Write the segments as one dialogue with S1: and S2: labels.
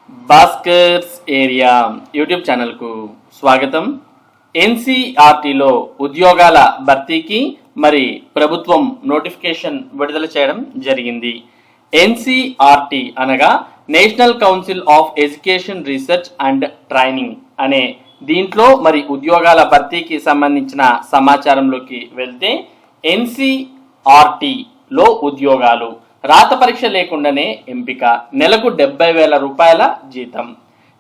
S1: Bhaskar's area YouTube ఛానల్కు స్వాగతం. ఎన్సీఆర్టీలో ఉద్యోగాల భర్తీకి మరి ప్రభుత్వం నోటిఫికేషన్ విడుదల చేయడం జరిగింది. ఎన్సీఆర్టీ అనగా national council of education research and training అనే దీంట్లో మరి ఉద్యోగాల భర్తీకి సంబంధించిన సమాచారంలోకి వెళ్తే ఎన్సీఆర్టీలో ఉద్యోగాలు రాత పరీక్ష లేకుండానే ఎంపిక, నెలకు 70,000 రూపాయల జీతం.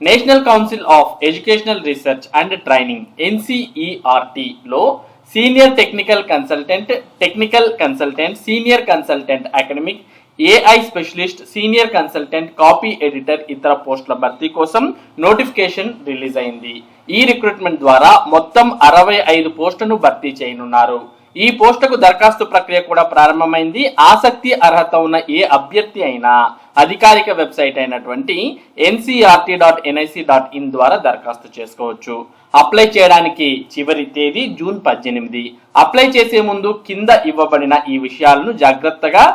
S1: National council of educational research and training ఎన్సీఈఆర్టీలో senior technical consultant, senior consultant academic, AI specialist, senior consultant, copy editor ఇతర పోస్టుల భర్తీ కోసం నోటిఫికేషన్ రిలీజ్ అయింది. ఈ రిక్రూట్మెంట్ ద్వారా మొత్తం 65 పోస్టులను భర్తీ చేయనున్నారు. ఈ పోస్టులకు దరఖాస్తు ప్రక్రియ కూడా ప్రారంభమైంది. ఆసక్తి అర్హత ఉన్న ఏ అభ్యర్థి అయినా అధికారిక వెబ్సైట్ అయినటువంటి ncrt.nic.in ద్వారా దరఖాస్తు చేసుకోవచ్చు. అప్లై చేయడానికి చివరి తేదీ జూన్ 18. అప్లై చేసే ముందు కింద ఇవ్వబడిన ఈ విషయాలను జాగ్రత్తగా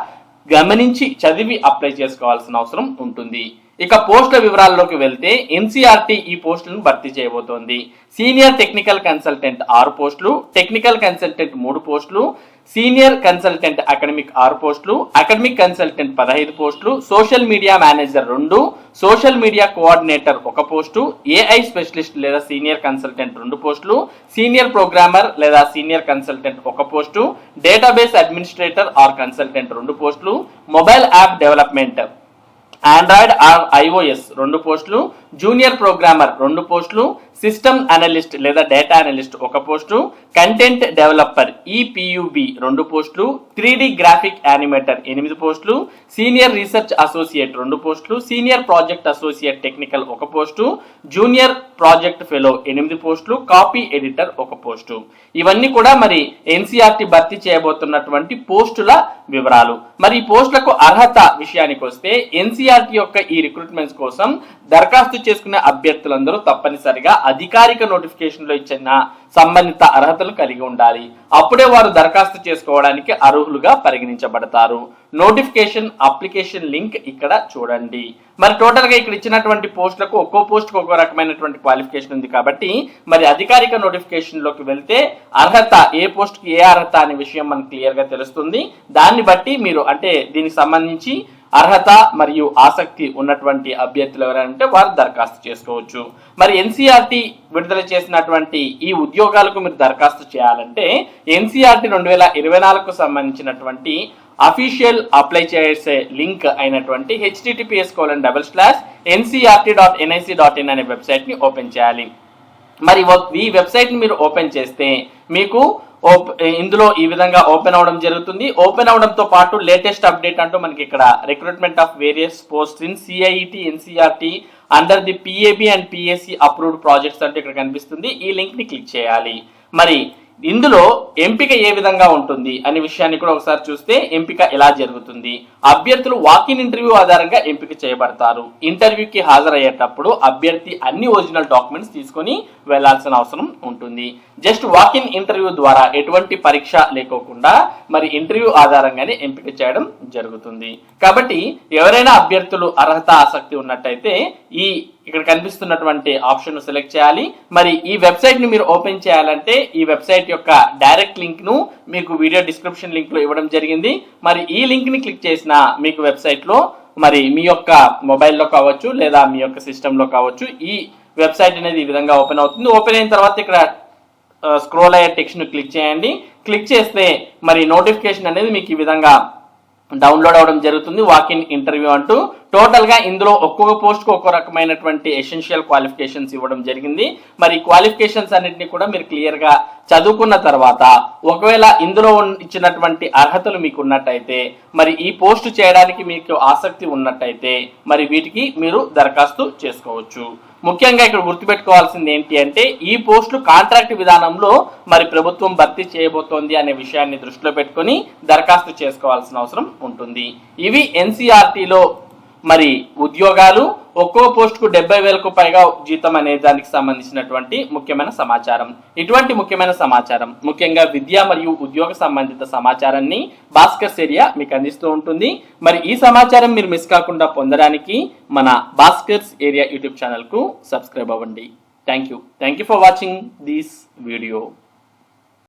S1: గమనించి చదివి అప్లై చేసుకోవాల్సిన అవసరం ఉంటుంది. ఇక పోస్టుల వివరాల్లోకి వెళ్తే ఎన్సీఆర్టీ ఈ పోస్టులను భర్తీ చేయబోతోంది. సీనియర్ టెక్నికల్ కన్సల్టెంట్ 6 పోస్టులు, టెక్నికల్ కన్సల్టెంట్ 3 పోస్టులు, సీనియర్ కన్సల్టెంట్ అకాడమిక్ 6 పోస్టులు, అకాడమిక్ కన్సల్టెంట్ 15 పోస్టులు, social media manager 2, social media coordinator 1 post, AI specialist లేదా సీనియర్ కన్సల్టెంట్ 2 పోస్టులు, సీనియర్ ప్రోగ్రామర్ లేదా senior consultant 1 post, database administrator or consultant 2 పోస్టులు, mobile app development android or iOS 2 పోస్టులు, junior programmer 2 పోస్టులు, system analyst లేదా data analyst 1 post, content developer EPUB 2 పోస్టులు, 3D graphic animator 8 పోస్టులు, senior research associate 2 పోస్టులు, senior project associate technical 1 post, junior project fellow 8 పోస్టులు, copy editor 1 post. ఇవన్నీ కూడా మరి ఎన్సీఆర్టీ భర్తీ చేయబోతున్నటువంటి పోస్టుల వివరాలు. మరి ఈ పోస్టులకు అర్హత విషయానికి వస్తే ఎన్సీఆర్టీ యొక్క ఈ రిక్రూట్మెంట్స్ కోసం దరఖాస్తు చేసుకునే అభ్యర్థులందరూ తప్పనిసరిగా అధికారిక నోటిఫికేషన్ లో ఇచ్చిన సంబంధిత అర్హతలు కలిగి ఉండాలి. అప్పుడే వారు దరఖాస్తు చేసుకోవడానికి అర్హులుగా పరిగణించబడతారు. నోటిఫికేషన్ అప్లికేషన్ లింక్ ఇక్కడ చూడండి. మరి టోటల్ గా ఇక్కడ ఇచ్చినటువంటి పోస్టులకు ఒక్కో పోస్ట్ ఒక్కో రకమైనటువంటి క్వాలిఫికేషన్ ఉంది కాబట్టి మరి అధికారిక నోటిఫికేషన్ లోకి వెళ్తే అర్హత ఏ పోస్ట్ కి ఏ అర్హత అనే విషయం మనకు క్లియర్ గా తెలుస్తుంది. దాన్ని బట్టి మీరు అంటే దీనికి సంబంధించి అర్హత మరియు ఆసక్తి ఉన్నటువంటి అభ్యర్థులు ఎవరంటే వారు దరఖాస్తు చేసుకోవచ్చు. మరి ఎన్సీఆర్టీ విడుదల చేసినటువంటి ఈ ఉద్యోగాలకు మీరు దరఖాస్తు చేయాలంటే ఎన్సీఆర్టీ 2024కు సంబంధించినటువంటి అఫీషియల్ అప్లై చేసే లింక్ అయినటువంటి https://ncrt.nic.in అనే వెబ్సైట్ ని ఓపెన్ చేయాలి. మరి ఈ వెబ్సైట్ ని మీరు ఓపెన్ చేస్తే మీకు ఇందులో ఈ విధంగా ఓపెన్ అవడం జరుగుతుంది. ఓపెన్ అవడంతో పాటు లేటెస్ట్ అప్డేట్ అంటూ మనకి ఇక్కడ recruitment of various post in సిఐఈటీ NCERT under the PAB and PSC approved projects అంటూ ఇక్కడ కనిపిస్తుంది. ఈ లింక్ ని క్లిక్ చేయాలి. మరి ఇందులో ఎంపిక ఏ విధంగా ఉంటుంది అనే విషయాన్ని కూడా ఒకసారి చూస్తే ఎంపిక ఎలా జరుగుతుంది. అభ్యర్థులు వాకిన్ ఇంటర్వ్యూ ఆధారంగా ఎంపిక చేయబడతారు. ఇంటర్వ్యూకి హాజరయ్యేటప్పుడు అభ్యర్థి అన్ని ఒరిజినల్ డాక్యుమెంట్స్ తీసుకొని వెళ్లాల్సిన అవసరం ఉంటుంది. జస్ట్ వాకిన్ ఇంటర్వ్యూ ద్వారా ఎటువంటి పరీక్ష లేకోకుండా మరి ఇంటర్వ్యూ ఆధారంగానే ఎంపిక చేయడం జరుగుతుంది. కాబట్టి ఎవరైనా అభ్యర్థులు అర్హత ఆసక్తి ఉన్నట్టయితే ఇక్కడ కనిపిస్తున్నటువంటి ఆప్షన్ ను సెలెక్ట్ చేయాలి. మరి ఈ వెబ్సైట్ ని మీరు ఓపెన్ చేయాలంటే ఈ వెబ్సైట్ యొక్క డైరెక్ట్ లింక్ ను మీకు వీడియో డిస్క్రిప్షన్ లింక్ లో ఇవ్వడం జరిగింది. మరి ఈ లింక్ ని క్లిక్ చేసిన మీకు వెబ్సైట్ లో మరి మీ యొక్క మొబైల్లో కావచ్చు లేదా మీ యొక్క సిస్టమ్ లో కావచ్చు ఈ వెబ్సైట్ అనేది ఈ విధంగా ఓపెన్ అవుతుంది. ఓపెన్ అయిన తర్వాత ఇక్కడ స్క్రోల్ అయ్యే టెక్స్ట్ ను క్లిక్ చేయండి. క్లిక్ చేస్తే మరి నోటిఫికేషన్ అనేది మీకు ఈ విధంగా డౌన్లోడ్ అవడం జరుగుతుంది. వాకిన్ ఇంటర్వ్యూ అంటూ టోటల్ గా ఇందులో ఒక్కొక్క పోస్ట్ కు ఒక్కో రకమైనటువంటి ఎసెన్షియల్ క్వాలిఫికేషన్స్ ఇవ్వడం జరిగింది. మరి క్వాలిఫికేషన్స్ అన్నింటినీ కూడా మీరు క్లియర్ గా చదువుకున్న తర్వాత ఒకవేళ ఇందులో ఇచ్చినటువంటి అర్హతలు మీకు ఉన్నట్టయితే మరి ఈ పోస్ట్ చేయడానికి మీకు ఆసక్తి ఉన్నట్టయితే మరి వీటికి మీరు దరఖాస్తు చేసుకోవచ్చు. ముఖ్యంగా ఇక్కడ గుర్తుపెట్టుకోవాల్సింది ఏంటి అంటే ఈ పోస్టులు కాంట్రాక్ట్ విధానంలో మరి ప్రభుత్వం భర్తీ చేయబోతోంది అనే విషయాన్ని దృష్టిలో పెట్టుకొని దరఖాస్తు చేసుకోవాల్సిన అవసరం ఉంటుంది. ఇవి ఎన్సీఆర్టీలో మరి ఉద్యోగాలు ఒక్కో పోస్ట్ కు 70,000కు పైగా జీతం అనే దానికి సంబంధించినటువంటి ముఖ్యమైన సమాచారం. ఇటువంటి ముఖ్యమైన సమాచారం ముఖ్యంగా విద్య మరియు ఉద్యోగ సంబంధిత సమాచారాన్ని భాస్కర్స్ ఏరియా మీకు అందిస్తూ ఉంటుంది. మరి ఈ సమాచారం మీరు మిస్ కాకుండా పొందడానికి మన భాస్కర్స్ ఏరియా యూట్యూబ్ ఛానల్ కు సబ్స్క్రైబ్ అవ్వండి. Thank you for watching this video.